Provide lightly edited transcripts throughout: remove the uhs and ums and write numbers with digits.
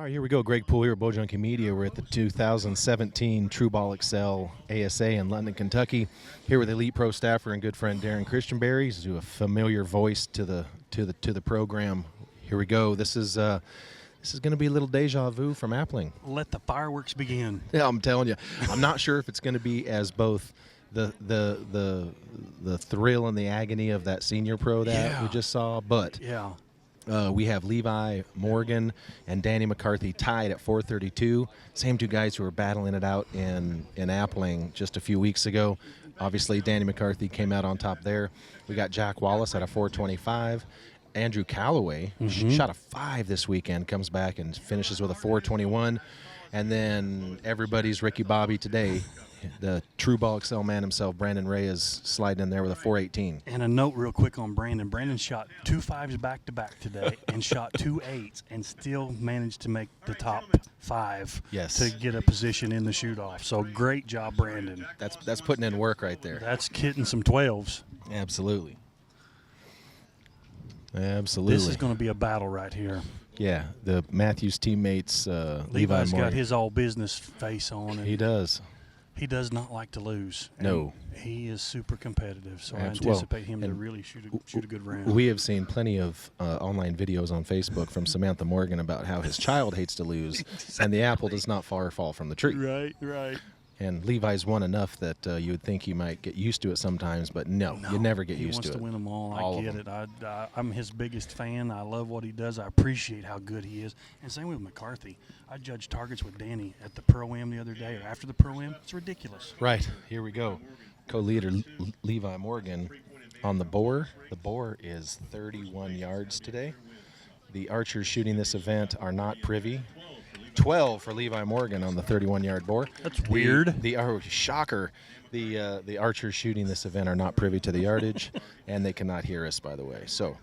All right, here we go. Greg Poole here at Bowjunky Media. We're at the 2017 True Ball Excel ASA in London, Kentucky. Here with elite pro staffer and good friend Darren Christianberry. He's a familiar voice to the program. Here we go. This is going to be a little deja vu from Appling. Let the fireworks begin. Yeah, I'm telling you. I'm not sure if it's going to be as both the thrill and the agony of that senior pro that we just saw, but yeah. We have Levi Morgan and Danny McCarthy tied at 432. Same two guys who were battling it out in Appling just a few weeks ago. Obviously, Danny McCarthy came out on top there. We got Jack Wallace at a 425. Andrew Calloway shot a 5 this weekend, comes back and finishes with a 421. And then everybody's Ricky Bobby today. The True Ball Excel man himself, Brandon Reyes, sliding in there with a 418. And a note real quick on Brandon. Brandon shot 2 5s back-to-back today and shot 2 8s and still managed to make the top 5 to get a position in the shoot-off. So great job, Brandon. That's putting in work right there. That's hitting some 12s. Absolutely. Absolutely. This is going to be a battle right here. Yeah, the Matthews teammates, Levi's got his all business face on. And he does. He does not like to lose. No. He is super competitive, so I anticipate him to really shoot a good round. We have seen plenty of online videos on Facebook from Samantha Morgan about how his child hates to lose, and the apple does not far fall from the tree. Right, right. And Levi's won enough that you would think he might get used to it sometimes, but no, you never get used to it. He wants to win them all. I get it. I'm his biggest fan. I love what he does. I appreciate how good he is. And same with McCarthy. I judged targets with Danny at the Pro-Am the other day or after the Pro-Am. It's ridiculous. Right. Here we go. Co-leader Levi Morgan on the bore. The bore is 31 yards today. The archers shooting this event are not privy. 12 for Levi Morgan on the 31-yard bore. That's weird. Shocker. The archers shooting this event are not privy to the yardage, and they cannot hear us, by the way. So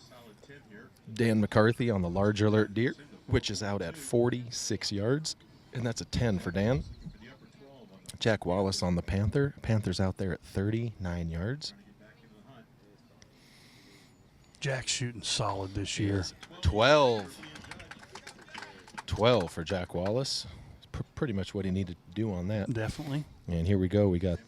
Dan McCarthy on the large alert deer, which is out at 46 yards, and that's a 10 for Dan. Jack Wallace on the Panther. Panther's out there at 39 yards. Jack's shooting solid this year. 12 for Jack Wallace. Pretty much what he needed to do on that. Definitely. And here we go. We got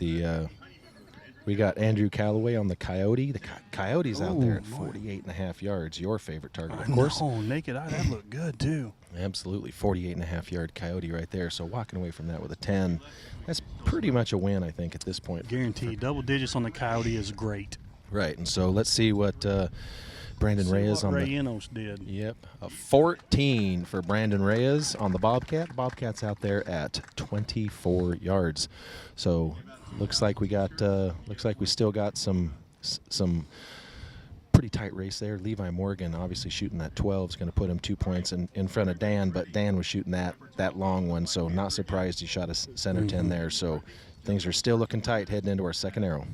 Andrew Calloway on the Coyote. The Coyote's out there at 48.5 yards. Your favorite target, of course. Oh, naked eye, that looked good too. Absolutely, 48.5-yard Coyote right there. So walking away from that with a 10, that's pretty much a win, I think, at this point. Guaranteed. Double digits on the Coyote is great. Right, and so let's see what Brandon Reyes on Ray Enos did. Yep, a 14 for Brandon Reyes on the Bobcat. Bobcat's out there at 24 yards. So looks like we still got some pretty tight race there. Levi Morgan obviously shooting that 12 is going to put him 2 points in front of Dan, but Dan was shooting that long one, so not surprised he shot a center 10 there. So things are still looking tight heading into our second arrow.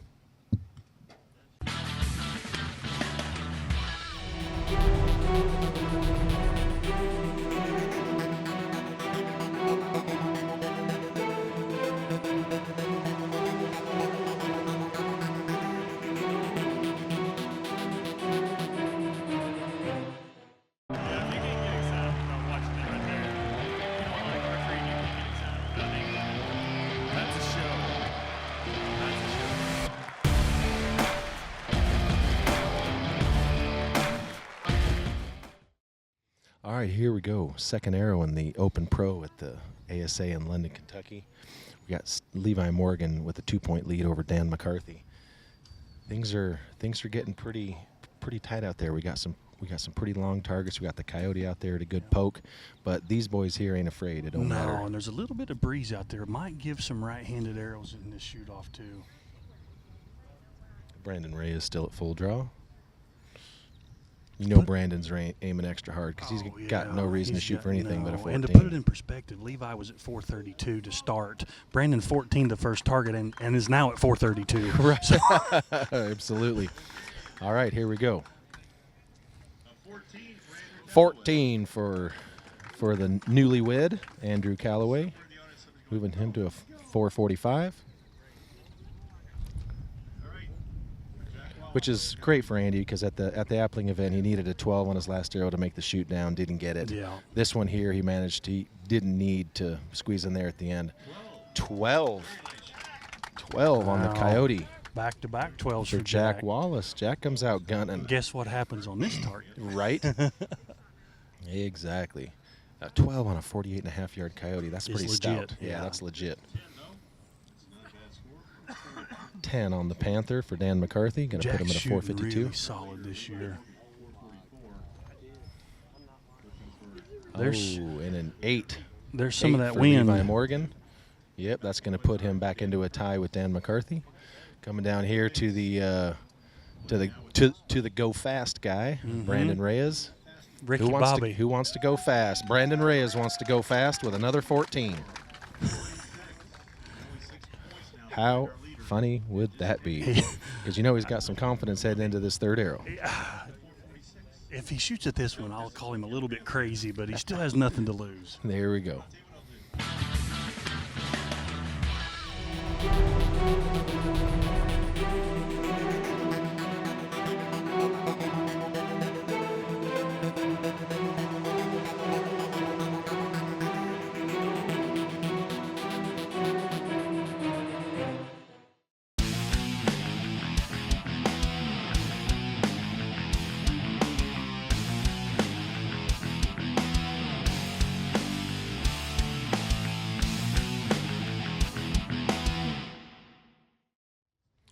All right, here we go. Second arrow in the Open Pro at the ASA in London, Kentucky. We got Levi Morgan with a 2-point lead over Dan McCarthy. Things are getting pretty tight out there. We got some pretty long targets. We got the Coyote out there at a good poke, but these boys here ain't afraid. It don't matter. No, and there's a little bit of breeze out there. It might give some right-handed arrows in this shoot-off too. Brandon Ray is still at full draw. You know Brandon's aiming extra hard because he's got no reason to shoot for anything but a 14. And to put it in perspective, Levi was at 432 to start. Brandon 14 the first target and is now at 432. Right. So absolutely. All right, here we go. 14 for the newlywed, Andrew Calloway. Moving him to a 445. which is great for Andy because at the appling event he needed a 12 on his last arrow to make the shoot down, didn't get it. Yeah. This one here he didn't need to squeeze in there at the end. 12 on the Coyote. Back-to-back 12s for Jack Wallace. Jack comes out gunning. Guess what happens on this target? Right? Exactly. 12 on a 48.5-yard Coyote. That's pretty stout. Yeah, that's legit. 10 on the Panther for Dan McCarthy. Going to put him at a 452. Really solid this year. And an 8. There's some of that for wind. Levi Morgan. Yep, that's going to put him back into a tie with Dan McCarthy. Coming down here to the go fast guy, Brandon Reyes. Ricky Bobby. Who wants to go fast? Brandon Reyes wants to go fast with another 14. How funny would that be? Because he's got some confidence heading into this third arrow. If he shoots at this one, I'll call him a little bit crazy, but he still has nothing to lose. There we go.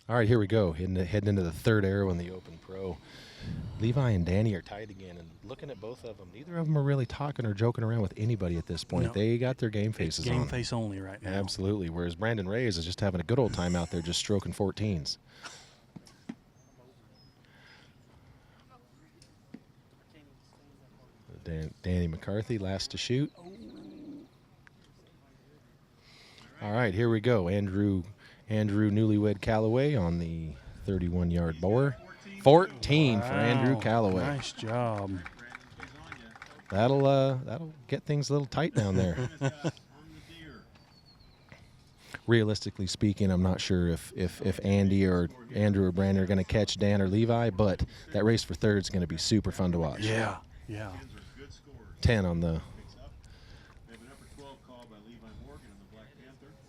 All right, here we go. Heading into the third arrow in the Open Pro. Levi and Danny are tied again, and looking at both of them, neither of them are really talking or joking around with anybody at this point. No. They got their game faces on. Game face only right now. Absolutely. Whereas Brandon Reyes is just having a good old time out there, just stroking 14s. Danny McCarthy, last to shoot. All right, here we go. Andrew Newlywed Callaway on the 31-yard bore. 14 for Andrew Callaway. Nice job. That'll get things a little tight down there. Realistically speaking, I'm not sure if Andy or Andrew or Brandon are going to catch Dan or Levi, but that race for third is going to be super fun to watch. Yeah. 10 on the.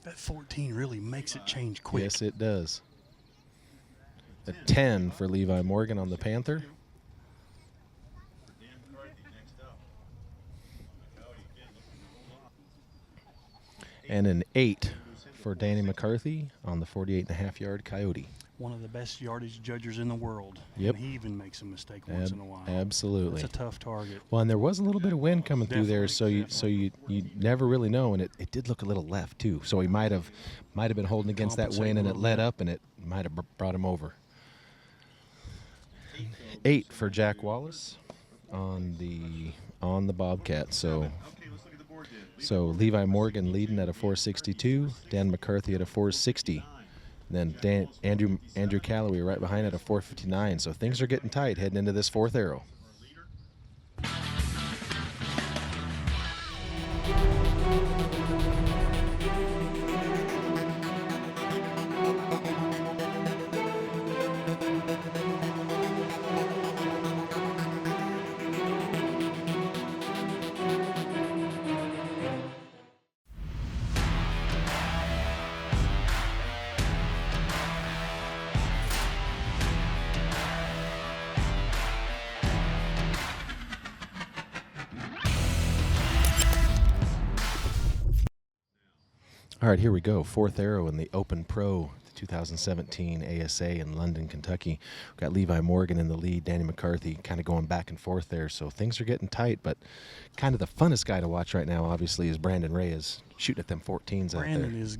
That 14 really makes it change quick. Yes, it does. A 10 for Levi Morgan on the Panther. And an 8 for Danny McCarthy on the 48.5-yard Coyote. One of the best yardage judgers in the world. Yep. And he even makes a mistake once in a while. Absolutely. It's a tough target. Well, and there was a little bit of wind coming through there, so you never really know, and it did look a little left too. So he might have been holding against that wind, and it let up, and it might have brought him over. 8 for Jack Wallace on the Bobcat. So Levi Morgan leading at a 462, Dan McCarthy at a 460. Then Andrew Callaway right behind at a 459. So things are getting tight heading into this fourth arrow. All right, here we go. Fourth arrow in the Open Pro 2017 ASA in London, Kentucky. We've got Levi Morgan in the lead, Danny McCarthy kind of going back and forth there. So things are getting tight, but kind of the funnest guy to watch right now, obviously, is Brandon Reyes shooting at them 14s out there. Brandon is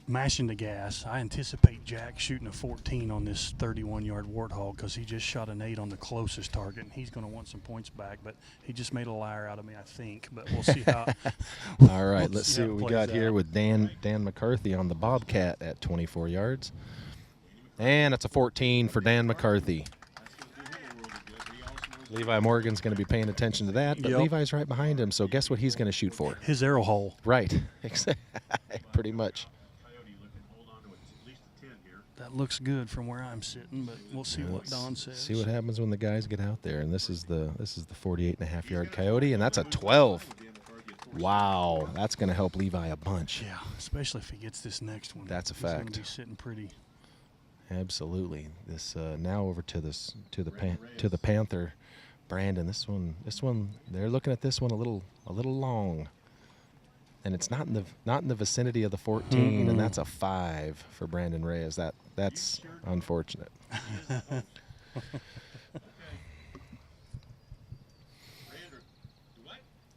mashing the gas. I anticipate Jack shooting a 14 on this 31-yard Warthog because he just shot an 8 on the closest target, and he's going to want some points back. But he just made a liar out of me, I think. But we'll see how. All right, let's see what we got here with Dan McCarthy on the Bobcat at 24 yards. And it's a 14 for Dan McCarthy. Levi Morgan's going to be paying attention to that, but Levi's right behind him, so guess what he's going to shoot for? His arrow hole. Right. Pretty much. That looks good from where I'm sitting, but we'll see what Don says. See what happens when the guys get out there. And this is the 48.5-yard Coyote, and that's a 12. Wow, that's going to help Levi a bunch. Yeah, especially if he gets this next one. That's a He's fact. going to be sitting pretty. Absolutely. This now over to the Panther, Brandon. This one they're looking at this one a little long, and it's not in the vicinity of the 14, and that's a 5 for Brandon Reyes. That's unfortunate.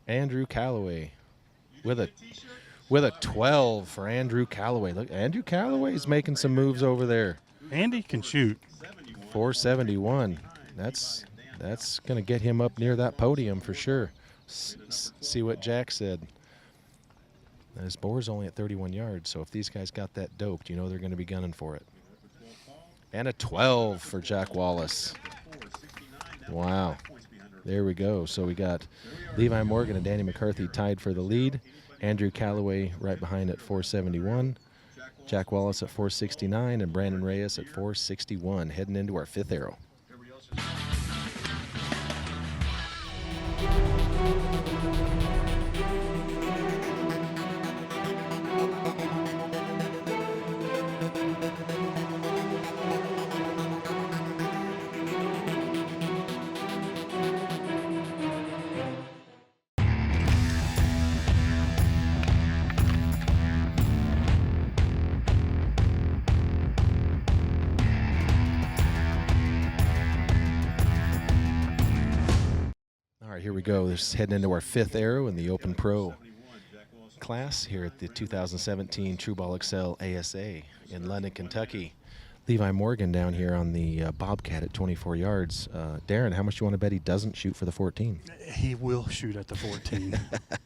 Andrew Calloway with a 12 for Andrew Calloway. Look, Andrew Calloway's making some moves over there. Andy can shoot. 471. That's going to get him up near that podium for sure. See what Jack said. His bore's only at 31 yards, so if these guys got that doped, you know they're going to be gunning for it. And a 12 for Jack Wallace. Wow. There we go. So we got Levi Morgan and Danny McCarthy tied for the lead. Andrew Calloway right behind at 471. Jack Wallace at 469 and Brandon Reyes at 461, heading into our 5th arrow. Here we go. This is heading into our 5th arrow in the Open Pro class here at the 2017 True Ball Excel ASA in London, Kentucky. Levi Morgan down here on the Bobcat at 24 yards. Darren, how much do you want to bet he doesn't shoot for the 14? He will shoot at the 14.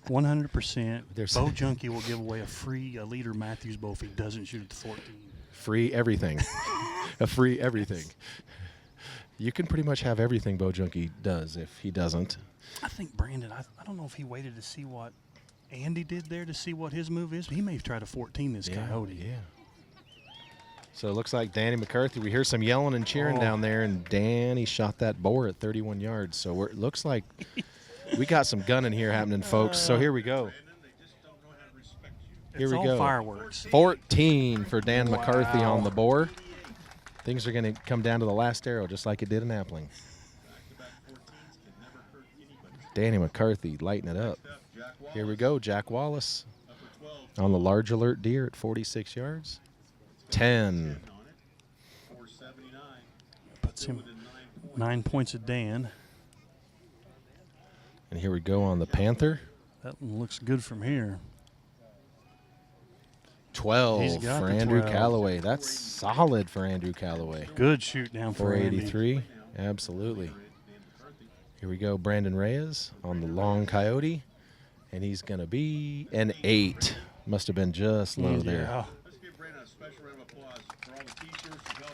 100%. Bowjunky will give away a free Leader Matthews bow if he doesn't shoot at the 14. Free everything. A free everything. You can pretty much have everything Bowjunky does if he doesn't. I think Brandon, I don't know if he waited to see what Andy did there to see what his move is. He may have tried a 14 this Coyote. Yeah. So it looks like Danny McCarthy. We hear some yelling and cheering down there, and Danny shot that boar at 31 yards. So it looks like we got some gunning here happening, folks. So here we go. Here we go. Fireworks. 14 for Dan McCarthy on the boar. Things are going to come down to the last arrow, just like it did in Appling. Danny McCarthy lighting it up. Here we go. Jack Wallace on the large alert deer at 46 yards. 10. Puts him 9 points of Dan. And here we go on the Panther. That one looks good from here. 12 for Andrew Calloway. That's solid for Andrew Calloway. Good shoot down for 483. Andy. Absolutely. Here we go, Brandon Reyes on the long Coyote, and he's going to be an 8. Must have been just low there.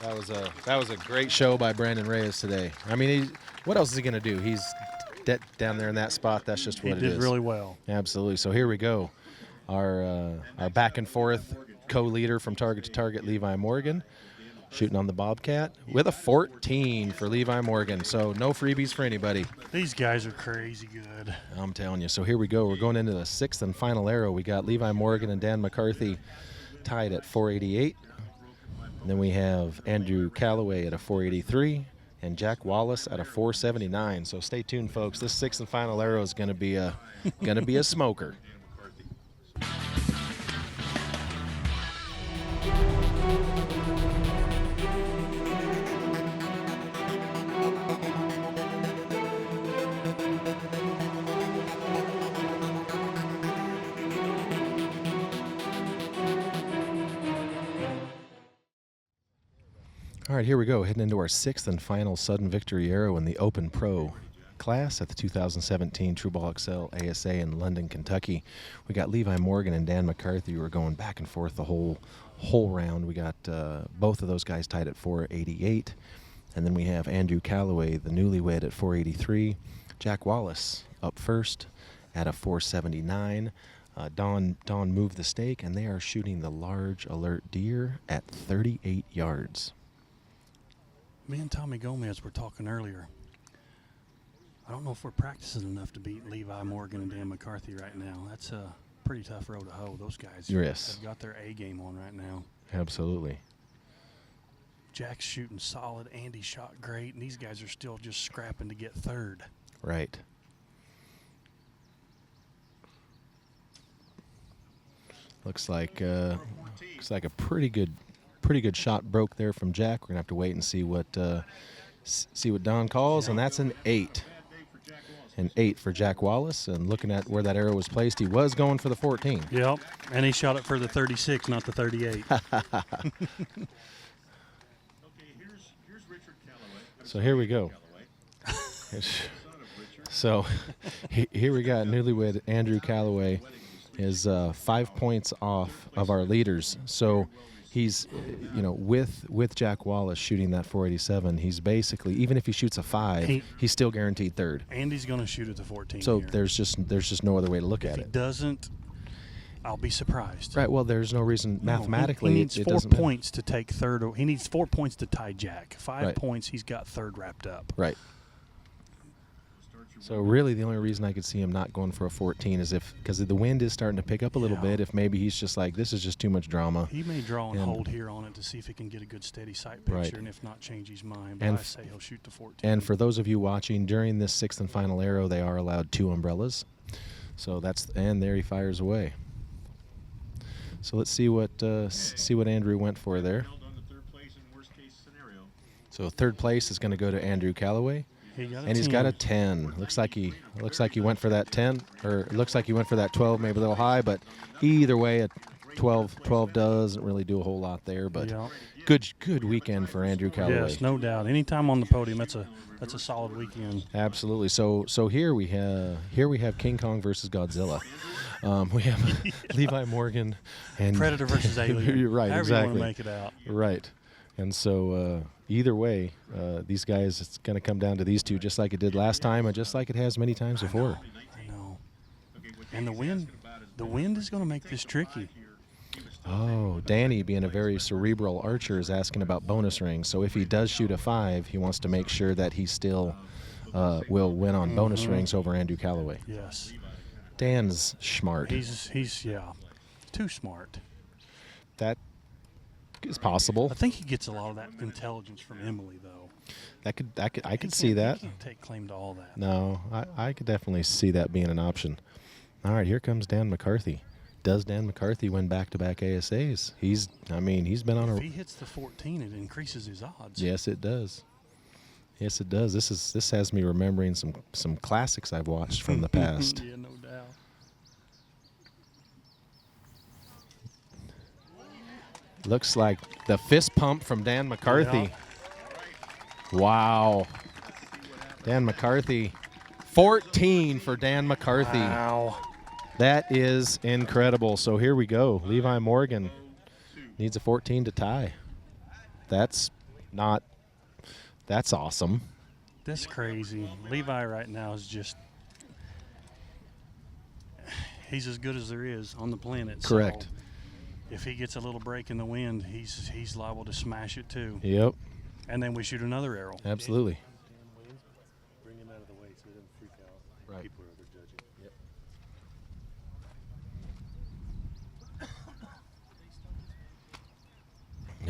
That was a great show by Brandon Reyes today. I mean, what else is he going to do? He's down there in that spot. That's just what it is. He did really well. Absolutely. So here we go. Our back and forth co-leader from target to target, Levi Morgan, shooting on the Bobcat with a 14 for Levi Morgan. So no freebies for anybody. These guys are crazy good. I'm telling you. So here we go. We're going into the 6th and final arrow. We got Levi Morgan and Dan McCarthy tied at 488. And then we have Andrew Calloway at a 483 and Jack Wallace at a 479. So stay tuned, folks. This 6th and final arrow is going to be a smoker. All right, here we go, heading into our 6th and final sudden victory arrow in the Open Pro class at the 2017 True Ball Excel ASA in London, Kentucky. We got Levi Morgan and Dan McCarthy who are going back and forth the whole round. We got both of those guys tied at 488. And then we have Andrew Calloway, the newlywed, at 483. Jack Wallace up first at a 479. Don moved the stake, and they are shooting the large alert deer at 38 yards. Me and Tommy Gomez were talking earlier. I don't know if we're practicing enough to beat Levi Morgan and Dan McCarthy right now. That's a pretty tough road to hoe. Those guys have got their A game on right now. Absolutely. Jack's shooting solid. Andy shot great, and these guys are still just scrapping to get third. Right. Looks like a pretty good shot broke there from Jack. We're gonna have to wait and see what Don calls, and that's an 8. An 8 for Jack Wallace. And looking at where that arrow was placed, he was going for the 14. Yep, and he shot it for the 36, not the 38. So here we go. So here we got newlywed Andrew Calloway is 5 points off of our leaders. So he's, with Jack Wallace shooting that 487, he's basically, even if he shoots a 5, he's still guaranteed third. Andy's going to shoot at the 14. So here. there's just no other way to look at it. If he doesn't, I'll be surprised. Right. Well, there's no reason mathematically. He needs it 4 doesn't points to take third. He needs 4 points to tie Jack. 5 points, he's got third wrapped up. Right. So really, the only reason I could see him not going for a 14 is because the wind is starting to pick up a little bit. If maybe he's just like, this is just too much drama. He may draw and hold here on it to see if he can get a good steady sight picture, and if not, change his mind. But I say he'll shoot the 14. And for those of you watching, during this 6th and final arrow, they are allowed 2 umbrellas. So and there he fires away. So let's see what Andrew went for there. So third place is going to go to Andrew Calloway. He's got a 10. Looks like he went for that 10, or it looks like he went for that 12, maybe a little high, but either way, a 12 doesn't really do a whole lot there. But good weekend for Andrew Calloway. Yes, no doubt. Anytime on the podium, that's a solid weekend. Absolutely. So here we have King Kong versus Godzilla. We have Levi Morgan and Predator versus Alien. Right, however exactly. You want to make it out. Right. And so either way, these guys, it's going to come down to these two, just like it did last time, and just like it has many times before. I know. And the wind is going to make this tricky. Oh, Danny, being a very cerebral archer, is asking about bonus rings. So if he does shoot a 5, he wants to make sure that he still will win on bonus rings over Andrew Calloway. Yes. Dan's smart. He's too smart. That is possible. I think he gets a lot of that intelligence from Emily, though. I could see that. He can't take claim to all that. No, I could definitely see that being an option. All right, here comes Dan McCarthy. Does Dan McCarthy win back-to-back ASAs? He's been on If he hits the 14, it increases his odds. Yes, it does. Yes, it does. This has me remembering some classics I've watched from the past. Yeah, no doubt. Looks like the fist pump from Dan McCarthy. Yeah. Wow. Dan McCarthy. 14 for Dan McCarthy. Wow. That is incredible. So here we go. Levi Morgan needs a 14 to tie. That's awesome. That's crazy. Levi right now is he's as good as there is on the planet. Correct. So if he gets a little break in the wind, he's liable to smash it too. Yep. And then we shoot another arrow. Absolutely. Bring him out of the way so he doesn't freak out. Right. People are judging. Yep.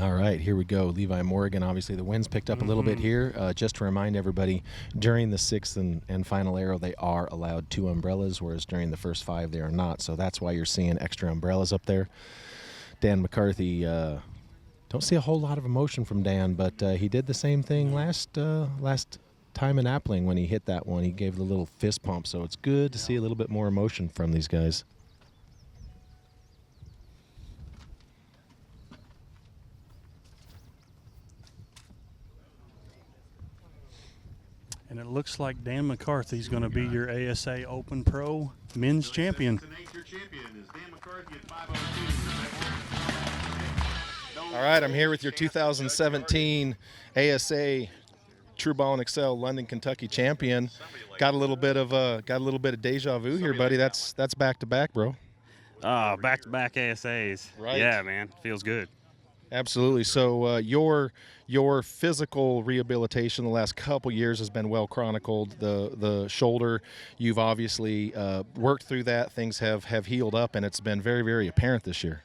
All right, here we go. Levi Morgan, obviously the wind's picked up a little bit here. Just to remind everybody, during the 6th and final arrow, they are allowed 2 umbrellas, whereas during the first 5, they are not. So that's why you're seeing extra umbrellas up there. Dan McCarthy, don't see a whole lot of emotion from Dan, but he did the same thing last time in Appling when he hit that one. He gave the little fist pump, so it's good to see a little bit more emotion from these guys. And it looks like Dan McCarthy's going to be your ASA Open Pro men's champion. All right, I'm here with your 2017 ASA True Ball and Excel London, Kentucky champion. Got a little bit of deja vu here, buddy. That's back to back, bro. Back-to-back ASAs. Right. Yeah, man. Feels good. Absolutely. So your physical rehabilitation the last couple years has been well chronicled. The shoulder, you've obviously worked through that. Things have healed up, and it's been very, very apparent this year.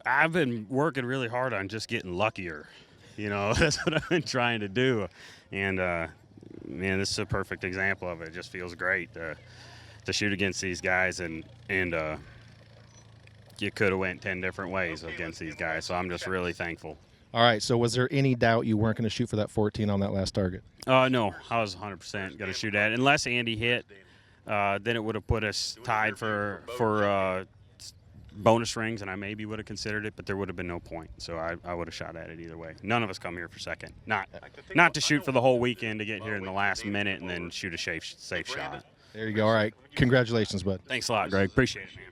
I've been working really hard on just getting luckier. That's what I've been trying to do. And, man, this is a perfect example of it. It just feels great to shoot against these guys, and you could have went 10 different ways against these guys. So I'm just really thankful. All right. So was there any doubt you weren't going to shoot for that 14 on that last target? No, I was 100% going to shoot at it. Unless Andy hit, then it would have put us tied for bonus rings, and I maybe would have considered it, but there would have been no point. So I would have shot at it either way. None of us come here for second. Not to shoot for the whole weekend, to get here in the last minute and then shoot a safe shot. There you go. All right. Congratulations, bud. Thanks a lot, Greg. Appreciate it, man.